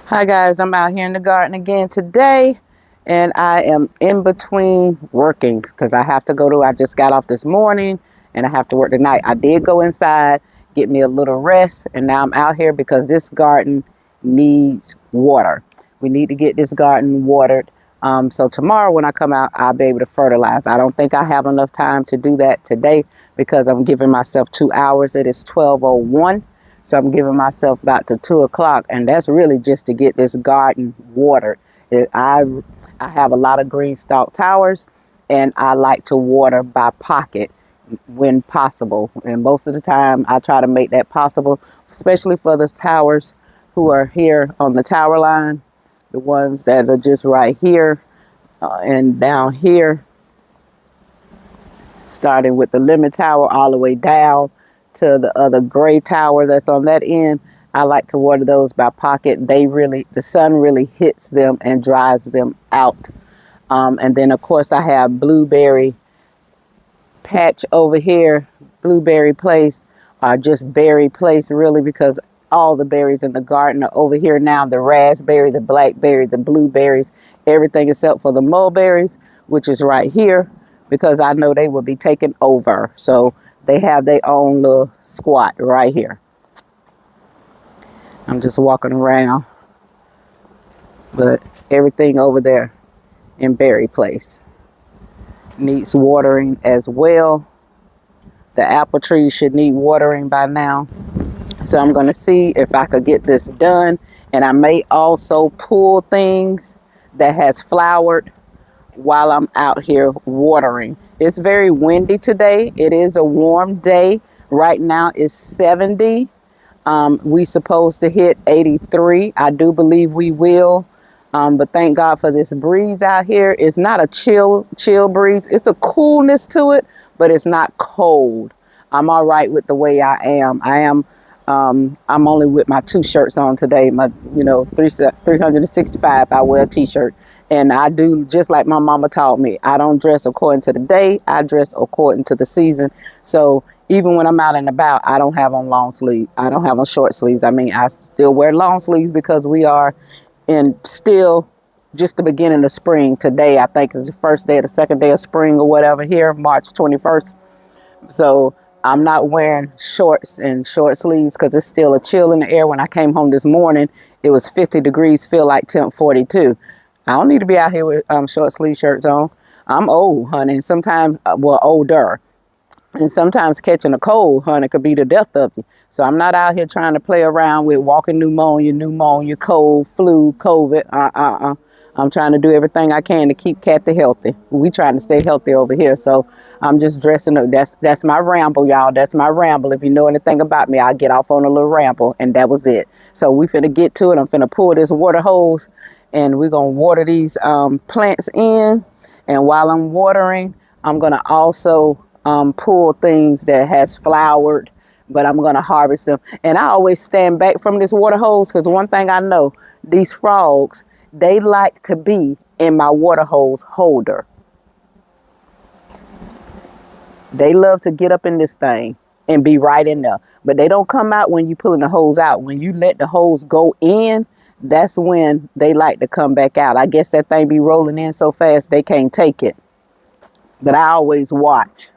Hi guys, I'm out here in the garden again today, and I am in between workings because I just got off this morning and I have to work tonight. I did go inside, get me a little rest, and now I'm out here because this garden needs water. We need to get this garden watered. So tomorrow when I come out, I'll be able to fertilize. I don't think I have enough time to do that today because I'm giving myself 2 hours. It is 12:01. So I'm giving myself about to 2 o'clock, and that's really just to get this garden watered. I have a lot of green stalk towers, and I like to water by pocket when possible. And most of the time, I try to make that possible, especially for the towers who are here on the tower line, the ones that are just right here and down here, starting with the lemon tower all the way down to the other gray tower that's on that end. I like to water those by pocket. The sun really hits them and dries them out. And then of course I have blueberry patch over here, blueberry place, just berry place really, because all the berries in the garden are over here now. The raspberry, the blackberry, the blueberries, everything except for the mulberries, which is right here, because I know they will be taken over. So they have their own little squat right here. I'm just walking around, but everything over there in berry place needs watering as well. The apple tree should need watering by now. So I'm going to see if I could get this done. And I may also pull things that has flowered while I'm out here watering. It's very windy today. It is a warm day. Right now it's 70. We supposed to hit 83. I do believe we will. But thank God for this breeze out here. It's not a chill breeze. It's a coolness to it, but it's not cold. I'm all right with the way I am. I'm only with my 2 shirts on today. My, 365, I wear a t-shirt. And I do just like my mama taught me. I don't dress according to the day. I dress according to the season. So even when I'm out and about, I don't have on long sleeves. I don't have on short sleeves. I mean, I still wear long sleeves because we are in still just the beginning of spring. Today, I think, is the first day or the second day of spring or whatever here, March 21st. So I'm not wearing shorts and short sleeves because it's still a chill in the air. When I came home this morning, it was 50 degrees, feel like temp 42. I don't need to be out here with short sleeve shirts on. I'm old, honey, and sometimes, older. And sometimes catching a cold, honey, could be the death of you. So I'm not out here trying to play around with walking pneumonia, cold, flu, COVID. I'm trying to do everything I can to keep Kathy healthy. We trying to stay healthy over here. So I'm just dressing up. That's my ramble, y'all. That's my ramble. If you know anything about me, I'll get off on a little ramble, and that was it. So we finna get to it. I'm finna pull this water hose, and we're gonna water these plants in. And while I'm watering, I'm gonna also pull things that has flowered, but I'm gonna harvest them. And I always stand back from this water hose because one thing I know, these frogs, they like to be in my water hose holder. They love to get up in this thing and be right in there. But they don't come out when you pulling the hose out. When you let the hose go in, that's when they like to come back out. I guess that thing be rolling in so fast they can't take it. But I always watch,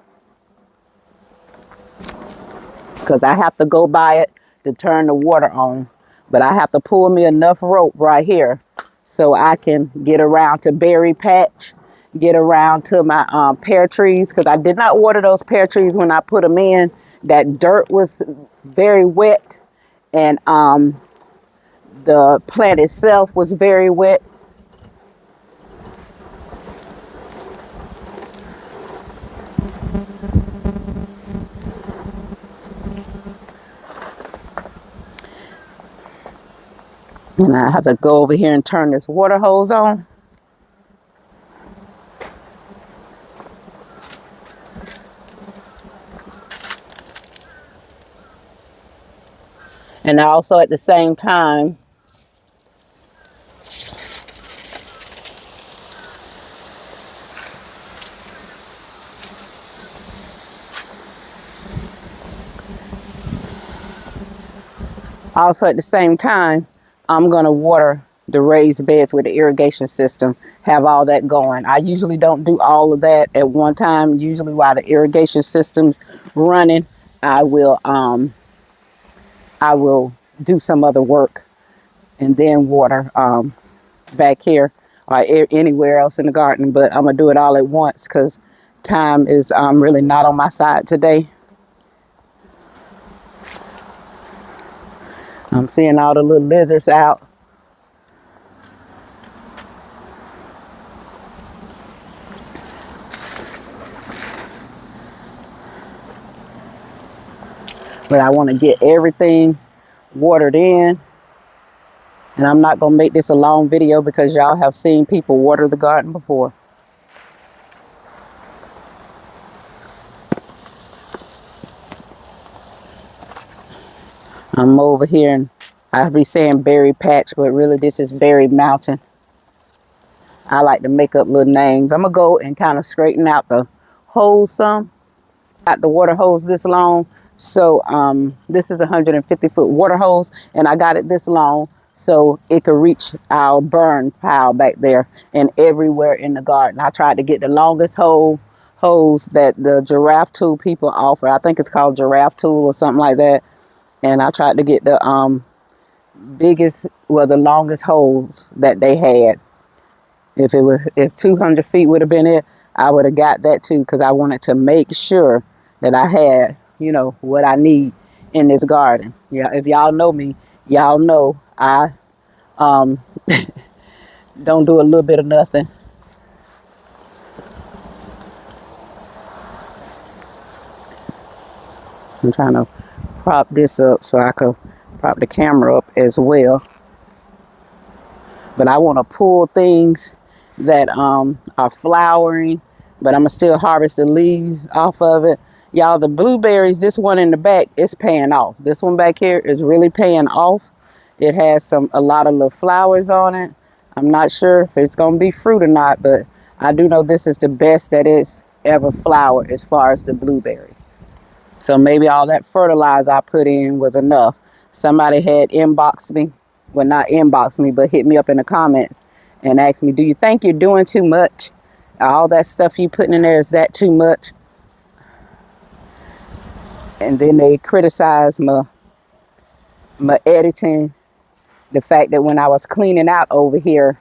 because I have to go by it to turn the water on. But I have to pull me enough rope right here so I can get around to berry patch, get around to my pear trees, because I did not water those pear trees when I put them in. That dirt was very wet, and the plant itself was very wet. And I have to go over here and turn this water hose on. And also at the same time, I'm going to water the raised beds with the irrigation system, have all that going. I usually don't do all of that at one time. Usually while the irrigation system's running, I will do some other work and then water back here or anywhere else in the garden. But I'm going to do it all at once because time is really not on my side today. I'm seeing all the little lizards out. But I want to get everything watered in. And I'm not going to make this a long video because y'all have seen people water the garden before. I'm over here and I'll be saying berry patch, but really this is berry mountain. I like to make up little names. I'm going to go and kind of straighten out the hose some. Got the water hose this long. So this is a 150-foot water hose, and I got it this long so it could reach our burn pile back there and everywhere in the garden. I tried to get the longest hose that the Giraffe Tool people offer. I think it's called Giraffe Tool or something like that. And I tried to get the the longest hose that they had. If 200 feet would have been it, I would have got that too, because I wanted to make sure that I had, you know, what I need in this garden. Yeah, if y'all know me, y'all know I don't do a little bit of nothing. I'm trying to prop this up so I could prop the camera up as well. But I want to pull things that are flowering, but I'm gonna still harvest the leaves off of it. Y'all, the blueberries, this one in the back is paying off. This one back here is really paying off. It has a lot of little flowers on it. I'm not sure if it's gonna be fruit or not, but I do know this is the best that it's ever flowered as far as the blueberries. So maybe all that fertilizer I put in was enough. Somebody had inboxed me, well, not inboxed me, but hit me up in the comments and asked me, do you think you're doing too much? All that stuff you putting in there, is that too much? And then they criticized my editing, the fact that when I was cleaning out over here,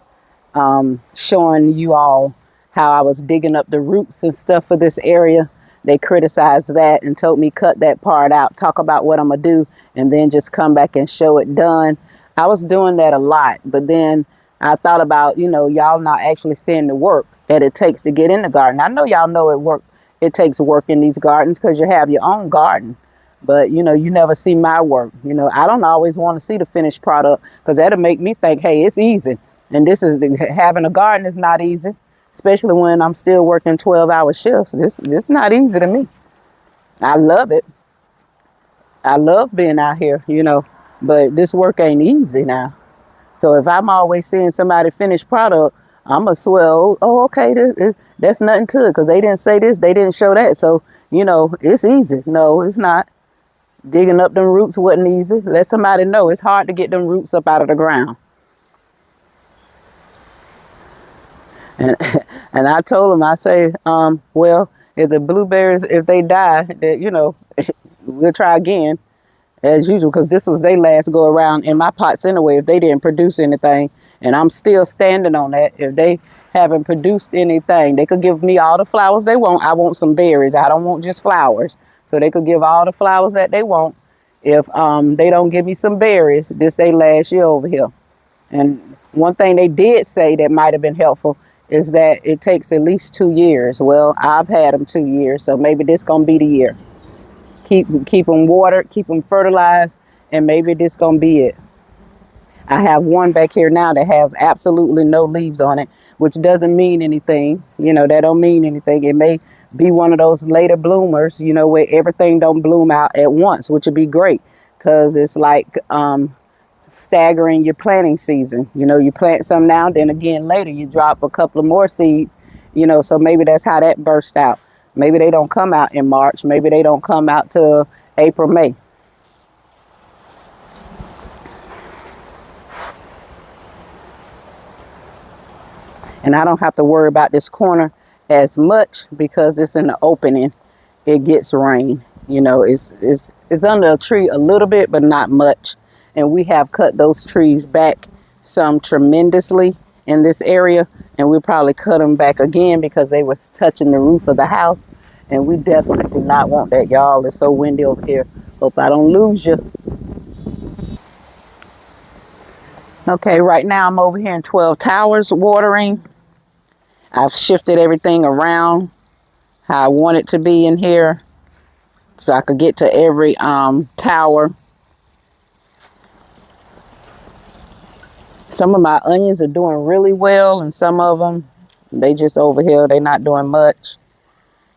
showing you all how I was digging up the roots and stuff for this area, they criticized that and told me cut that part out, talk about what I'm gonna do, and then just come back and show it done. I was doing that a lot, but then I thought about, you know, y'all not actually seeing the work that it takes to get in the garden. I know y'all know it takes work in these gardens because you have your own garden. But, you know, you never see my work. You know, I don't always want to see the finished product because that'll make me think, hey, it's easy. And having a garden is not easy, especially when I'm still working 12-hour shifts. This is not easy to me. I love it. I love being out here, you know, but this work ain't easy now. So if I'm always seeing somebody finished product, I'm going to swell, oh, okay, that's nothing to it because they didn't say this, they didn't show that. So, you know, it's easy. No, it's not. Digging up them roots wasn't easy. Let somebody know it's hard to get them roots up out of the ground. And I told them, I say, well, if the blueberries, if they die, that, you know, we'll try again as usual, because this was their last go around in my pots anyway, if they didn't produce anything. And I'm still standing on that. If they haven't produced anything, they could give me all the flowers they want. I want some berries. I don't want just flowers. So they could give all the flowers that they want. If they don't give me some berries, this they last year over here. And one thing they did say that might have been helpful is that it takes at least 2 years. Well, I've had them 2 years, so maybe this gonna be the year. Keep them watered, keep them fertilized, and maybe this gonna be it. I have one back here now that has absolutely no leaves on it, which doesn't mean anything. You know, that don't mean anything. It may be one of those later bloomers, you know, where everything don't bloom out at once, which would be great because it's like staggering your planting season. You know, you plant some now, then again later you drop a couple of more seeds, you know, so maybe that's how that burst out. Maybe they don't come out in March. Maybe they don't come out till April, May. And I don't have to worry about this corner as much because it's in the opening. It gets rain. You know, it's under a tree a little bit, but not much. And we have cut those trees back some tremendously in this area. And we'll probably cut them back again because they was touching the roof of the house. And we definitely do not want that, y'all. It's so windy over here. Hope I don't lose you. Okay, right now I'm over here in 12 Towers watering. I've shifted everything around how I want it to be in here so I could get to every tower. Some of my onions are doing really well, and some of them, they just over here, they're not doing much.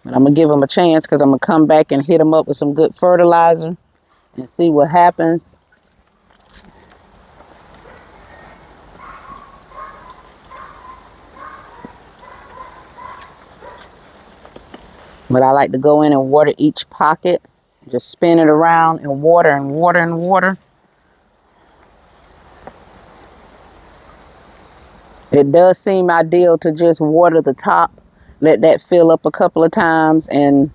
But I'm going to give them a chance because I'm going to come back and hit them up with some good fertilizer and see what happens. But I like to go in and water each pocket. Just spin it around and water and water and water. It does seem ideal to just water the top. Let that fill up a couple of times and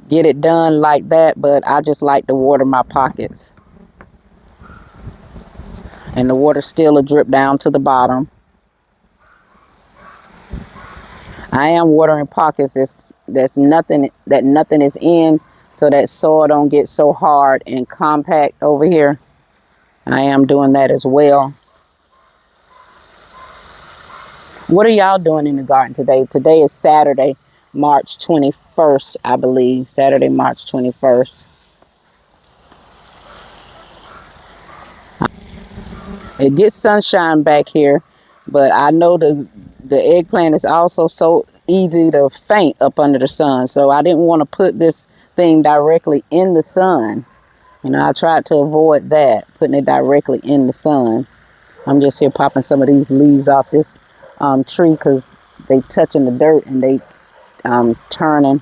get it done like that. But I just like to water my pockets. And the water still will drip down to the bottom. I am watering pockets that nothing is in, so that soil don't get so hard and compact over here. I am doing that as well. What are y'all doing in the garden today? Today is Saturday, March 21st, I believe. Saturday, March 21st. It gets sunshine back here, but I know the eggplant is also so easy to faint up under the sun. So I didn't want to put this thing directly in the sun. You know, I tried to avoid that, putting it directly in the sun. I'm just here popping some of these leaves off this tree because they touching the dirt and they turning.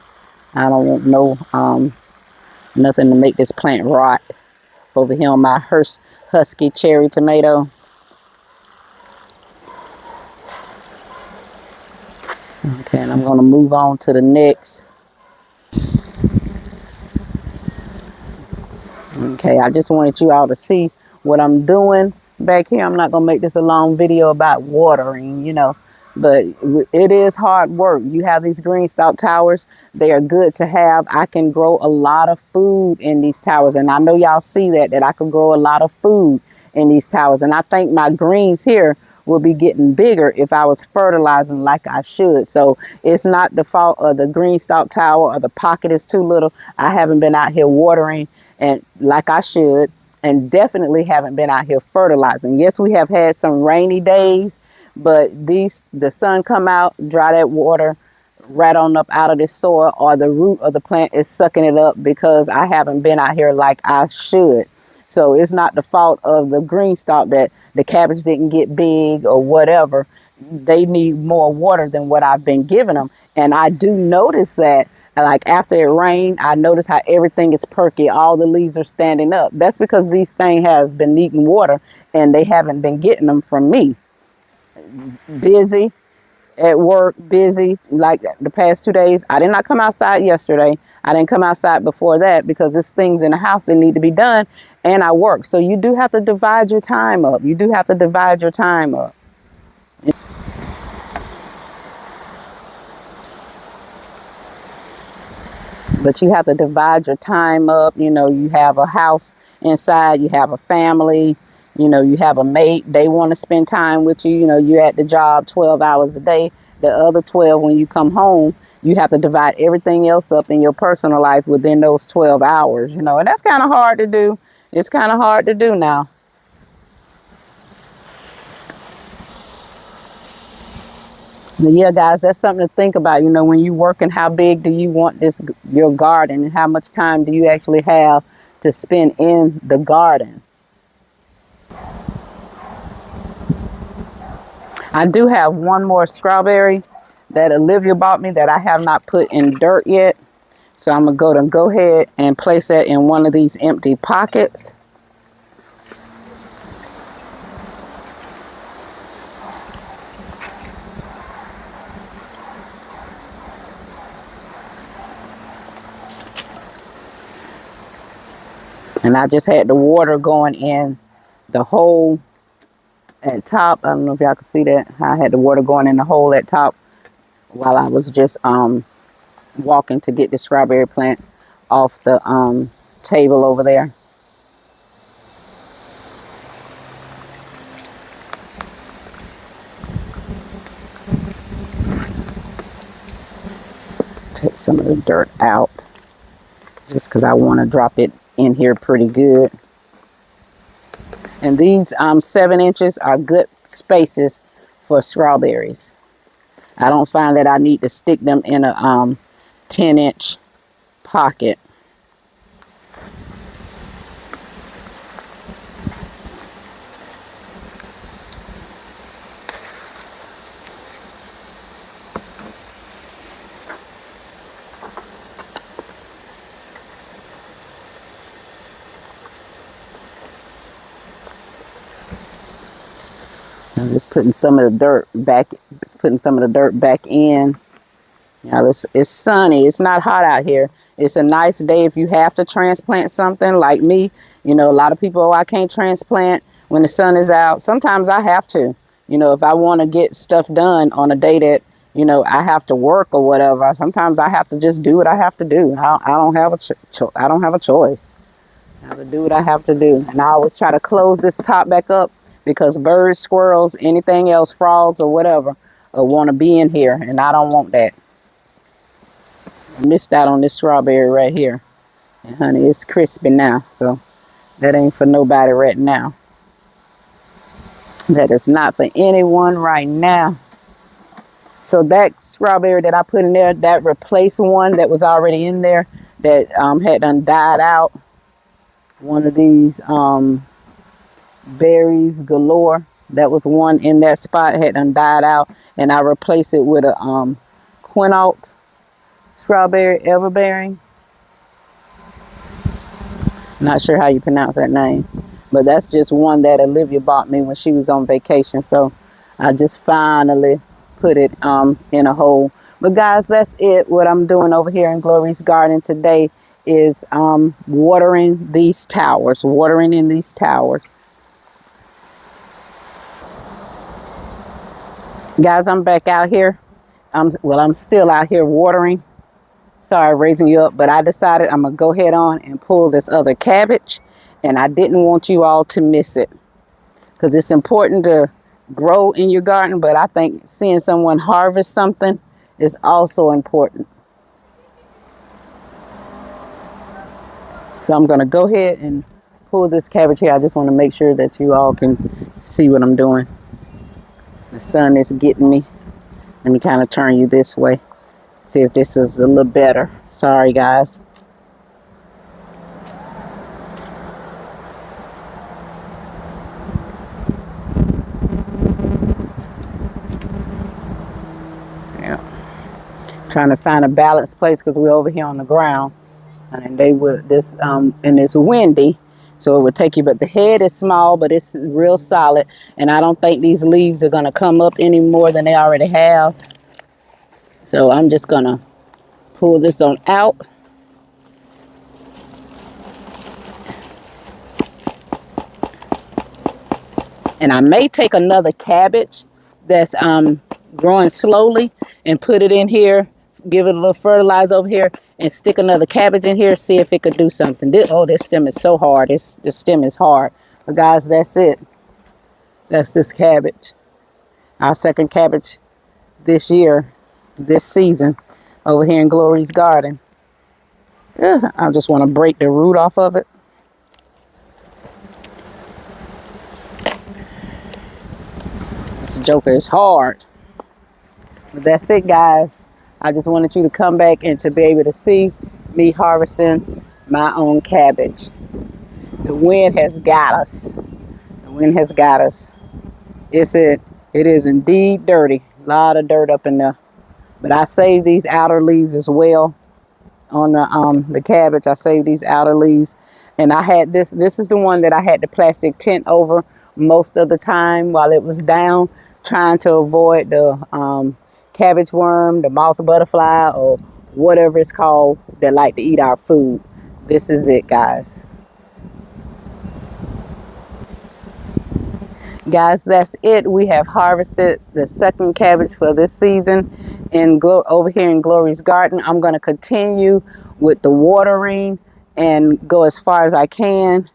I don't want nothing to make this plant rot. Over here on my Husky cherry tomato. Okay, and I'm going to move on to the next. Okay, I just wanted you all to see what I'm doing back here. I'm not going to make this a long video about watering, you know, but it is hard work. You have these green stalk towers. They are good to have. I can grow a lot of food in these towers, and I know y'all see that I can grow a lot of food in these towers. And I think my greens here will be getting bigger if I was fertilizing like I should. So it's not the fault of the green stalk tower or the pocket is too little. I haven't been out here watering and like I should, and definitely haven't been out here fertilizing. Yes, we have had some rainy days, but the sun come out, dry that water right on up out of this soil, or the root of the plant is sucking it up because I haven't been out here like I should. So it's not the fault of the green stalk that the cabbage didn't get big or whatever. They need more water than what I've been giving them. And I do notice that, like after it rained, I notice how everything is perky. All the leaves are standing up. That's because these things have been needing water and they haven't been getting them from me. Busy at work, busy like the past 2 days. I did not come outside yesterday. I didn't come outside before that because there's things in the house that need to be done, and I work. So you do have to divide your time up. You do have to divide your time up. But you have to divide your time up. You know, you have a house inside, you have a family, you know, you have a mate. They want to spend time with you. You know, you're at the job 12 hours a day. The other 12, when you come home, you have to divide everything else up in your personal life within those 12 hours, you know, and that's kind of hard to do. It's kind of hard to do now. But yeah, guys, that's something to think about. You know, when you're working, how big do you want your garden, and how much time do you actually have to spend in the garden? I do have one more strawberry that Olivia bought me that I have not put in dirt yet. So I'm going to go ahead and place that in one of these empty pockets. And I just had the water going in the hole at top. I don't know if y'all can see that. I had the water going in the hole at top while I was just walking to get the strawberry plant off the table over there. Take some of the dirt out just because I want to drop it in here pretty good. And these 7 inches are good spaces for strawberries. I don't find that I need to stick them in a 10-inch pocket. I'm just putting some of the dirt back in. Now it's sunny. It's not hot out here. It's a nice day if you have to transplant something like me. You know, a lot of people, oh, I can't transplant when the sun is out. Sometimes I have to. You know, if I want to get stuff done on a day that, you know, I have to work or whatever, sometimes I have to just do what I have to do. I don't have a choice. I have to do what I have to do. And I always try to close this top back up because birds, squirrels, anything else, frogs or whatever, want to be in here, and I don't want that. I missed out on this strawberry right here. And honey, it's crispy now, so that ain't for nobody right now. That is not for anyone right now. So that strawberry that I put in there, that replaced one that was already in there that had done died out. One of these berries galore, that was one in that spot, had done died out, and I replaced it with a Quinault strawberry everbearing. Not sure how you pronounce that name, but that's just one that Olivia bought me when she was on vacation, so I just finally put it in a hole. But guys, that's it. What I'm doing over here in Glory's garden today is watering these towers, watering in these towers. Guys, I'm back out here. I'm still out here watering. Sorry, raising you up, but I decided I'm gonna go ahead on and pull this other cabbage, and I didn't want you all to miss it because it's important to grow in your garden, but I think seeing someone harvest something is also important. So I'm gonna go ahead and pull this cabbage here. I just want to make sure that you all can see what I'm doing. The sun is getting me. Let me kind of turn you this way. See if this is a little better. Sorry, guys. Yeah. Trying to find a balanced place because we're over here on the ground. And they would and it's windy. So it would take you, but the head is small, but it's real solid. And I don't think these leaves are going to come up any more than they already have. So I'm just going to pull this on out. And I may take another cabbage that's growing slowly and put it in here, give it a little fertilizer over here, and stick another cabbage in here, see if it could do something. This stem is so hard. This stem is hard. But guys, that's it. That's this cabbage. Our second cabbage this year, this season, over here in Glory's garden. I just want to break the root off of it. This joker is hard. But that's it, guys. I just wanted you to come back and to be able to see me harvesting my own cabbage. The wind has got us. The wind has got us. It is indeed dirty. A lot of dirt up in there. But I saved these outer leaves as well on the cabbage. I saved these outer leaves. And I had this is the one that I had the plastic tent over most of the time while it was down, trying to avoid the cabbage worm, the moth butterfly, or whatever it's called that like to eat our food. This is it, guys. Guys, that's it. We have harvested the second cabbage for this season over here in Glory's garden. I'm going to continue with the watering and go as far as I can.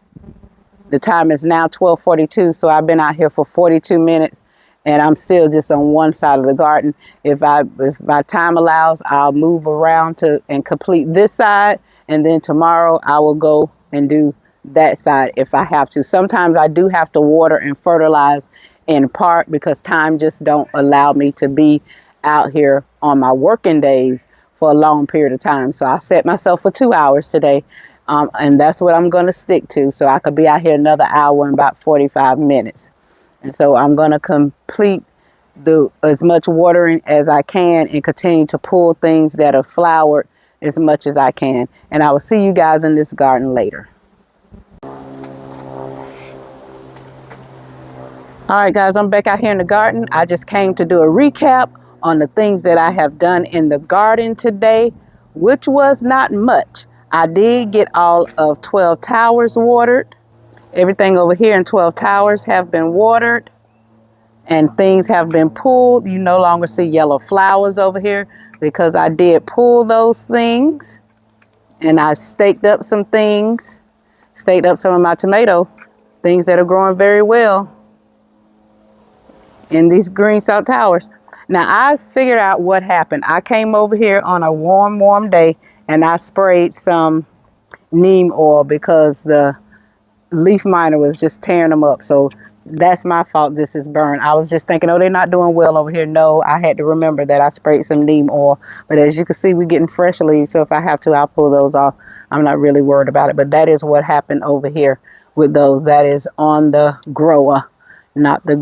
The time is now 12:42, so I've been out here for 42 minutes and I'm still just on one side of the garden. If my time allows, I'll move around and complete this side, and then tomorrow I will go and do that side if I have to. Sometimes I do have to water and fertilize in part because time just don't allow me to be out here on my working days for a long period of time. So I set myself for 2 hours today, and that's what I'm going to stick to, so I could be out here another hour and about 45 minutes. And so I'm going to complete as much watering as I can and continue to pull things that are flowered as much as I can. And I will see you guys in this garden later. All right, guys, I'm back out here in the garden. I just came to do a recap on the things that I have done in the garden today, which was not much. I did get all of 12 towers watered. Everything over here in 12 towers have been watered and things have been pulled. You no longer see yellow flowers over here because I did pull those things, and I staked up some things, staked up some of my tomato things that are growing very well in these green salt towers. Now I figured out what happened. I came over here on a warm day and I sprayed some neem oil because the leaf miner was just tearing them up. So that's my fault. This is burned. I was just thinking, oh, they're not doing well over here. No, I had to remember that I sprayed some neem oil. But as you can see, we're getting fresh leaves. So if I have to, I'll pull those off. I'm not really worried about it. But that is what happened over here with those. That is on the grower, not the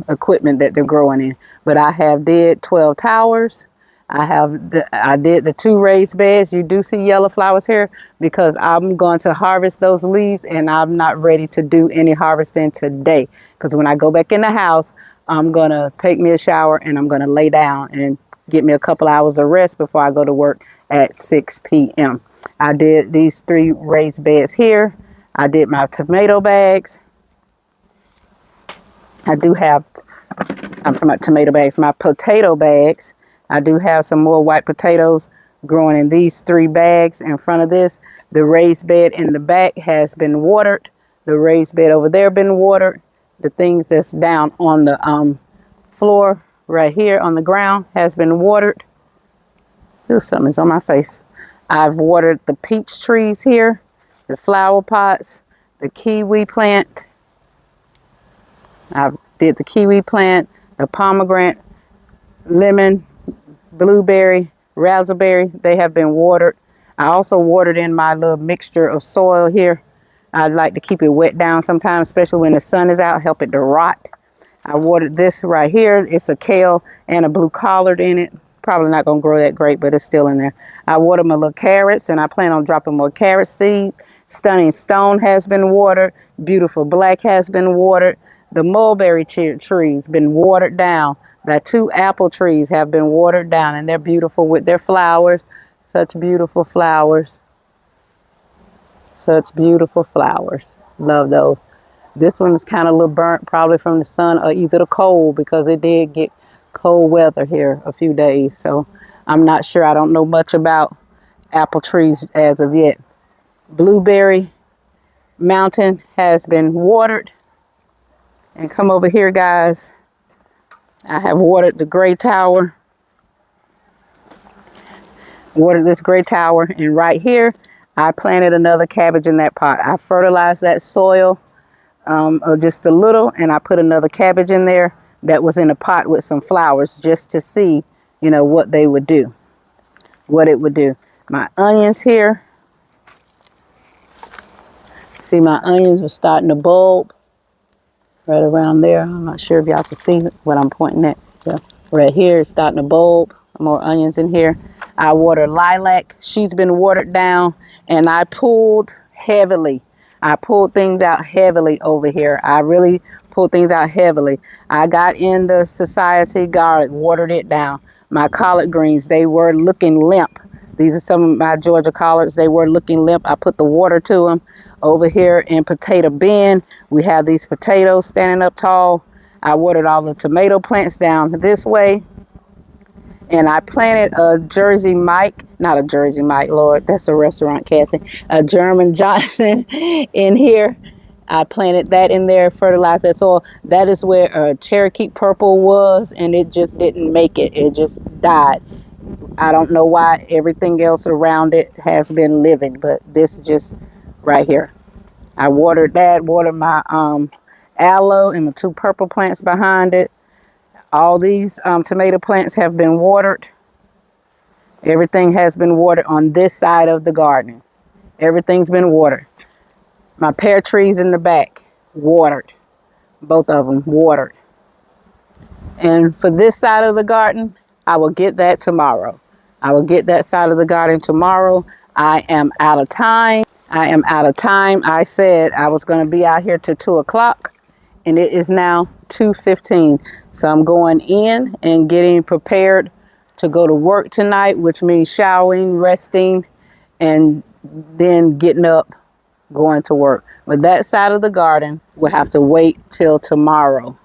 equipment that they're growing in. But I have did 12 towers. I did the 2 raised beds. You do see yellow flowers here because I'm going to harvest those leaves, and I'm not ready to do any harvesting today because when I go back in the house, I'm going to take me a shower and I'm going to lay down and get me a couple hours of rest before I go to work at 6 p.m. I did these 3 raised beds here. I did my tomato bags. I'm talking about tomato bags, my potato bags. I do have some more white potatoes growing in these 3 bags in front of this. The raised bed in the back has been watered. The raised bed over there been watered. The things that's down on the floor right here on the ground has been watered. Ooh, something's on my face. I've watered the peach trees here, the flower pots, the kiwi plant. I did the kiwi plant, the pomegranate, lemon, blueberry, raspberry. They have been watered. I also watered in my little mixture of soil here. I like to keep it wet down sometimes, especially when the sun is out, help it to rot. I watered this right here. It's a kale and a blue collard in it. Probably not going to grow that great, but it's still in there. I watered my little carrots, and I plan on dropping more carrot seeds. Stunning Stone has been watered. Beautiful Black has been watered. The mulberry trees been watered down. The 2 apple trees have been watered down, and they're beautiful with their flowers. Such beautiful flowers. Such beautiful flowers. Love those. This one is kind of a little burnt, probably from the sun or either the cold, because it did get cold weather here a few days. So I'm not sure. I don't know much about apple trees as of yet. Blueberry Mountain has been watered. And come over here, guys. I have watered the gray tower. Watered this gray tower, and right here I planted another cabbage in that pot. I fertilized that soil just a little, and I put another cabbage in there that was in a pot with some flowers just to see, you know, what they would do, what it would do. My onions here. See, my onions are starting to bulb. Right around there. I'm not sure if y'all can see what I'm pointing at. Yeah. Right here it's starting to bulb. More onions in here. I water lilac. She's been watered down, and I pulled heavily. I pulled things out heavily over here. I really pulled things out heavily. I got in the Society garlic, watered it down. My collard greens, they were looking limp. These are some of my Georgia collards. They were looking limp. I put the water to them Over here in Potato Bend, we have these potatoes standing up tall. I watered all the tomato plants down this way. And I planted a Jersey Mike, not a Jersey Mike, Lord, that's a restaurant, Kathy, a German Johnson in here. I planted that in there, fertilized that soil. That is where Cherokee Purple was, and it just didn't make it. It just died. I don't know why. Everything else around it has been living, but this just right here. I watered that, watered my aloe and the 2 purple plants behind it. All these tomato plants have been watered. Everything has been watered on this side of the garden. Everything's been watered. My pear trees in the back, watered. Both of them watered. And for this side of the garden, I will get that tomorrow. I will get that side of the garden tomorrow. I am out of time. I said I was going to be out here till 2 o'clock, and it is now 2:15. So I'm going in and getting prepared to go to work tonight, which means showering, resting, and then getting up, going to work. But that side of the garden will have to wait till tomorrow.